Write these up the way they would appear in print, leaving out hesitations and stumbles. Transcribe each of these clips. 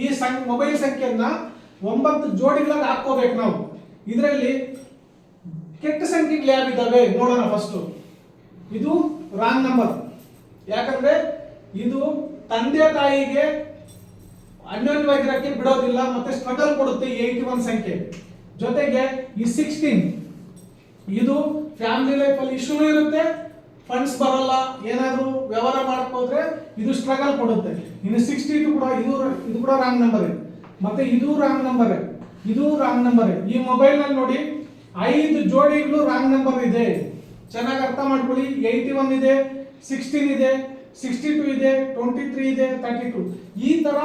ಈ ಮೊಬೈಲ್ ಸಂಖ್ಯೆಯನ್ನ 9 ಜೋಡಿಗಳಾಗಿ ಹಾಕೋಬೇಕು ನಾವು. ಇದರಲ್ಲಿ ಕೆಟ್ಟ ಸಂಖ್ಯೆಗಳು ಯಾವಿದ್ದಾವೆ ನೋಡೋಣ. ಫಸ್ಟ್ ಇದು ರಾಂಗ್ ನಂಬರ್, ಯಾಕಂದ್ರೆ ಇದು ತಂದೆ ತಾಯಿಗೆ ಅನ್ಯೋನ್ಯವಾಗಿರಕ್ಕೆ ಬಿಡೋದಿಲ್ಲ, ಮತ್ತೆ ಸ್ಟ್ರಗಲ್ ಕೊಡುತ್ತೆ. 81 ಸಂಖ್ಯೆ ಜೊತೆಗೆ ಈ 16 ಇದು ಫ್ಯಾಮಿಲಿ ಲೈಫ್ ಅಲ್ಲಿ ಇಶ್ಯೂ ಇರುತ್ತೆ, ಫಂಡ್ಸ್ ಬರಲ್ಲ, ಏನಾದ್ರೂ ವ್ಯವಹಾರ ಮಾಡಕ್ ಇದು ಸ್ಟ್ರಗಲ್ ಕೊಡುತ್ತೆ. ಇನ್ನು 62 ಕೂಡ ಇದು ಕೂಡ ರಾಂಗ್ ನಂಬರ್, ಮತ್ತೆ ಇದು ರಾಂಗ್ ನಂಬರ್, ಇದು ರಾಂಗ್ ನಂಬರ್. ಈ ಮೊಬೈಲ್ ನಲ್ಲಿ ನೋಡಿ 5 ಜೋಡಿಗಳು ರಾಂಗ್ ನಂಬರ್ ಇದೆ. ಚೆನ್ನಾಗಿ ಅರ್ಥ ಮಾಡ್ಕೊಳ್ಳಿ. 81 ಇದೆ, 16 ಇದೆ, 62 ಇದೆ, 23 ಇದೆ, 32. ಈ ತರ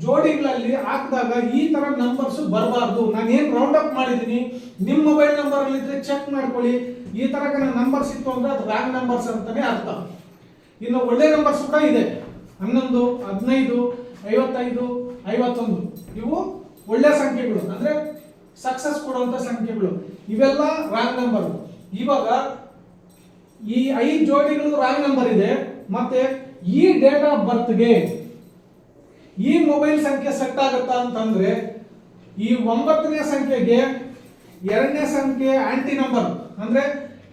ಜೋಡಿಗಳಲ್ಲಿ ಹಾಕಿದಾಗ ಈ ತರ ನಂಬರ್ಸ್ ಬರಬಾರ್ದು. ನಾನು ಏನ್ ರೌಂಡ್ ಅಪ್ ಮಾಡಿದೀನಿ, ನಿಮ್ಮ ಮೊಬೈಲ್ ನಂಬರ್ ಅಲ್ಲಿ ಇದ್ರೆ ಚೆಕ್ ಮಾಡ್ಕೊಳ್ಳಿ. ಈ ತರ ನಂಬರ್ಸ್ ಇತ್ತು ಅಂದ್ರೆ ಅದು ರಾಂಗ್ ನಂಬರ್ಸ್ ಅಂತಾನೆ ಅರ್ಥ. ಇನ್ನು ಒಳ್ಳೆ ನಂಬರ್ಸ್ ಕೂಡ ಇದೆ. 11, 15, 55, 51 ಇವು ಒಳ್ಳೆ ಸಂಖ್ಯೆಗಳು, ಅಂದ್ರೆ ಸಕ್ಸಸ್ ಕೊಡುವಂತ ಸಂಖ್ಯೆಗಳು. ಇವೆಲ್ಲ ರಾಂಗ್ ನಂಬರ್. ಇವಾಗ ಈ 5 ಜೋಡಿಗಳು ರಾಂಗ್ ನಂಬರ್ ಇದೆ. ಮತ್ತೆ ಈ ಡೇಟ್ ಆಫ್ ಬರ್ತ್ಗೆ ಈ ಮೊಬೈಲ್ ಸಂಖ್ಯೆ ಸೆಟ್ ಆಗುತ್ತಾ ಅಂತಂದ್ರೆ ಈ 9ನೇ ಸಂಖ್ಯೆಗೆ 2ನೇ ಸಂಖ್ಯೆ ಆಂಟಿ ನಂಬರ್, ಅಂದ್ರೆ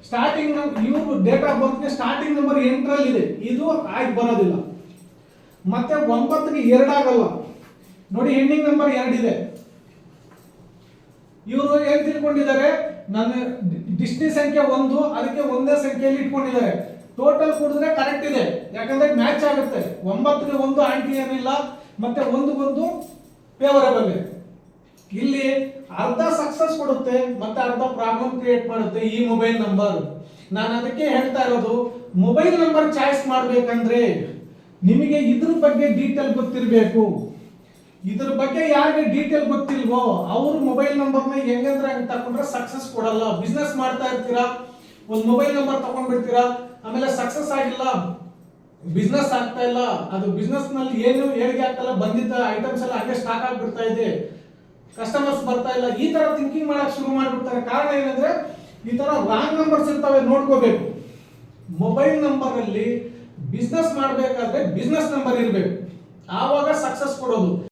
ಸ್ಟಾರ್ಟಿಂಗ್ ಇವ್ರು ಡೇಟ್ ಆಫ್ ಬರ್ತ್ಗೆ ಸ್ಟಾರ್ಟಿಂಗ್ ನಂಬರ್ 8ರಲ್ಲಿ ಇದೆ, ಇದು ಆಗಿ ಬರೋದಿಲ್ಲ. ಮತ್ತೆ 9ಗೆ 2 ಆಗಲ್ಲ ನೋಡಿ, ಎಂಡಿಂಗ್ ನಂಬರ್ 2 ಇದೆ. ಇವರು ಏನ್ ತಿಳ್ಕೊಂಡಿದ್ದಾರೆ, ನನ್ನ ಡಿಸ್ನಿ ಸಂಖ್ಯೆ 1, ಅದಕ್ಕೆ ಒಂದೇ ಸಂಖ್ಯೆಯಲ್ಲಿ ಇಟ್ಕೊಂಡಿದ್ದಾರೆ. ಟೋಟಲ್ ಕೂಡಿದ್ರೆ ಕರೆಕ್ಟ್ ಇದೆ, ಯಾಕಂದ್ರೆ ಮ್ಯಾಚ್ ಆಗುತ್ತೆ. 9ಗೆ 1 ಆಂಟಿ ಏನಿಲ್ಲ, ಮತ್ತೆ 1 ಫೇವರೇಬಲ್. ಇಲ್ಲಿ ಅರ್ಧ ಸಕ್ಸಸ್ ಕೊಡುತ್ತೆ, ಮತ್ತೆ ಅರ್ಧ ಪ್ರಾಬ್ಲಮ್ ಕ್ರಿಯೇಟ್ ಮಾಡುತ್ತೆ ಈ ಮೊಬೈಲ್ ನಂಬರ್. ನಾನು ಅದಕ್ಕೆ ಹೇಳ್ತಾ ಇರೋದು, ಮೊಬೈಲ್ ನಂಬರ್ ಚಾಯ್ಸ್ ಮಾಡ್ಬೇಕಂದ್ರೆ ನಿಮಗೆ ಇದ್ರ ಬಗ್ಗೆ ಡೀಟೇಲ್ ಗೊತ್ತಿರಬೇಕು. ಇದ್ರ ಬಗ್ಗೆ ಯಾರಿಗೆ ಡೀಟೇಲ್ ಗೊತ್ತಿಲ್ವೋ ಅವರು ಮೊಬೈಲ್ ನಂಬರ್ನ ಹೆಂಗಂದ್ರೆ ಹಂಗೆ ತಕೊಂಡ್ರೆ ಸಕ್ಸಸ್ ಕೊಡಲ್ಲ. ಬಿಸ್ನೆಸ್ ಮಾಡ್ತಾ ಇರ್ತೀರಾ, ಒಂದು ಮೊಬೈಲ್ ನಂಬರ್ ತಗೊಂಡ್ಬಿಡ್ತೀರಾ, ಆಮೇಲೆ ಸಕ್ಸಸ್ ಆಗಿಲ್ಲ, ಬಿಸ್ನೆಸ್ ಆಗ್ತಾ ಇಲ್ಲ, ಅದು ಬಿಸ್ನೆಸ್ ನಲ್ಲಿ ಏನು ಏಳಿಗೆ ಆಗ್ತಾ ಬಂದಿದ್ದ ಐಟಮ್ಸ್ ಎಲ್ಲ ಹಂಗೆ ಸ್ಟಾಕ್ ಆಗ್ಬಿಡ್ತಾ ಇದೆ, ಕಸ್ಟಮರ್ಸ್ ಬರ್ತಾ ಇಲ್ಲ, ಈ ತರ ಥಿಂಕಿಂಗ್ ಮಾಡಕ್ ಶುರು ಮಾಡ್ಬಿಡ್ತಾರೆ. ಕಾರಣ ಏನಂದ್ರೆ ಈ ತರ ರಾಂಗ್ ನಂಬರ್ಸ್ ಇರ್ತವೆ, ನೋಡ್ಕೋಬೇಕು. ಮೊಬೈಲ್ ನಂಬರ್ ಅಲ್ಲಿ ಬಿಸ್ನೆಸ್ ಮಾಡಬೇಕಾದ್ರೆ ಬಿಸ್ನೆಸ್ ನಂಬರ್ ಇರಬೇಕು, ಆವಾಗ ಸಕ್ಸಸ್ ಕೊಡೋದು.